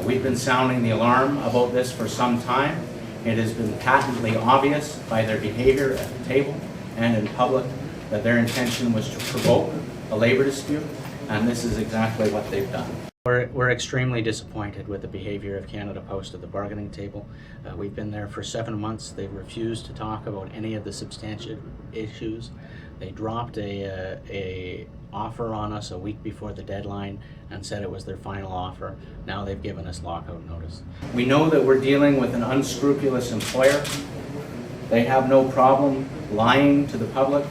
We've been sounding the alarm about this for some time. It has been patently obvious by their behavior at the table and in public that their intention was to provoke a labor dispute, and this is exactly what they've done. We're extremely disappointed with the behavior of Canada Post at the bargaining table. We've been there for 7 months. They've refused to talk about any of the substantial issues. They dropped a offer on us a week before the deadline and said it was their final offer. Now they've given us lockout notice. We know that we're dealing with an unscrupulous employer. They have no problem lying to the public,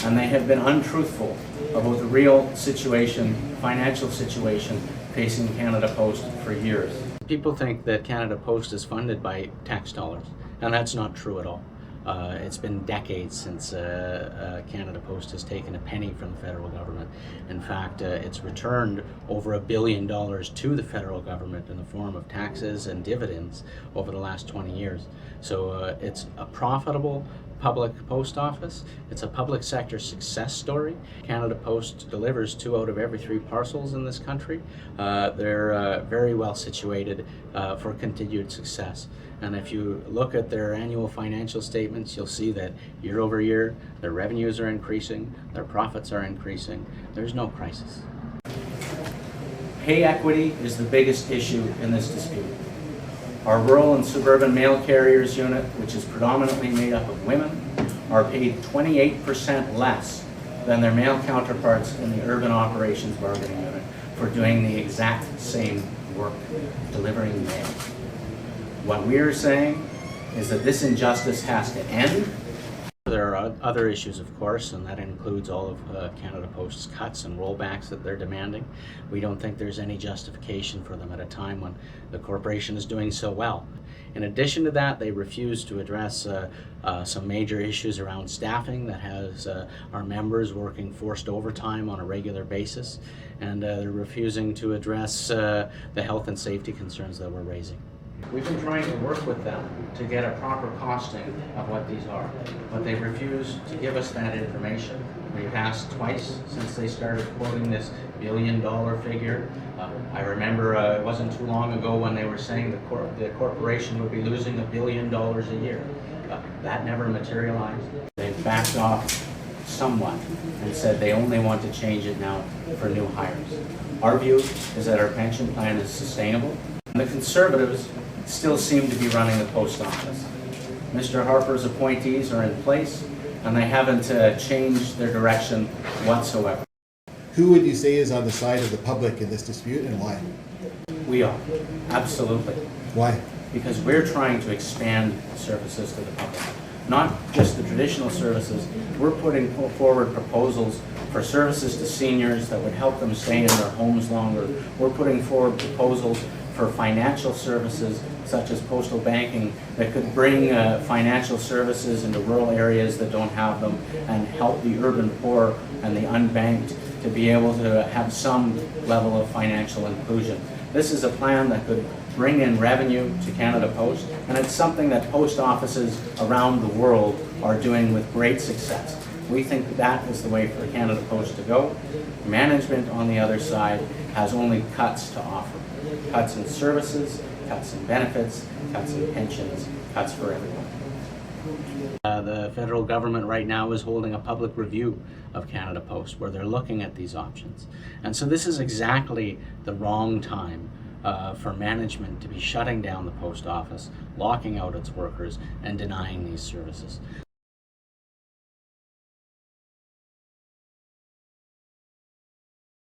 and they have been untruthful about the real situation, financial situation, facing Canada Post for years. People think that Canada Post is funded by tax dollars, and that's not true at all. It's been decades since Canada Post has taken a penny from the federal government. In fact, it's returned over $1 billion to the federal government in the form of taxes and dividends over the last 20 years. So it's a profitable public post office. It's a public sector success story. Canada Post delivers 2 out of every 3 parcels in this country. They're very well situated for continued success. And if you look at their annual financial statements, you'll see that year over year, their revenues are increasing, their profits are increasing. There's no crisis. Pay equity is the biggest issue in this dispute. Our rural and suburban mail carriers unit, which is predominantly made up of women, are paid 28% less than their male counterparts in the urban operations bargaining unit for doing the exact same work, delivering mail. What we're saying is that this injustice has to end. There are other issues, of course, and that includes all of Canada Post's cuts and rollbacks that they're demanding. We don't think there's any justification for them at a time when the corporation is doing so well. In addition to that, they refuse to address some major issues around staffing that has our members working forced overtime on a regular basis, and they're refusing to address the health and safety concerns that we're raising. We've been trying to work with them to get a proper costing of what these are, but they've refused to give us that information. We've asked twice since they started quoting this $1 billion figure. I remember it wasn't too long ago when they were saying the corporation would be losing $1 billion a year. That never materialized. They've backed off somewhat and said they only want to change it now for new hires. Our view is that our pension plan is sustainable. The Conservatives still seem to be running the post office. Mr. Harper's appointees are in place, and they haven't changed their direction whatsoever. Who would you say is on the side of the public in this dispute, and why? We are, absolutely. Why? Because we're trying to expand services to the public. Not just the traditional services. We're putting forward proposals for services to seniors that would help them stay in their homes longer. We're putting forward proposals for financial services such as postal banking that could bring financial services into rural areas that don't have them and help the urban poor and the unbanked to be able to have some level of financial inclusion. This is a plan that could bring in revenue to Canada Post, and it's something that post offices around the world are doing with great success. We think that is the way for Canada Post to go. Management on the other side has only cuts to offer. Cuts in services, cuts in benefits, cuts in pensions, cuts for everyone. The federal government right now is holding a public review of Canada Post where they're looking at these options. And so this is exactly the wrong time for management to be shutting down the post office, locking out its workers, and denying these services.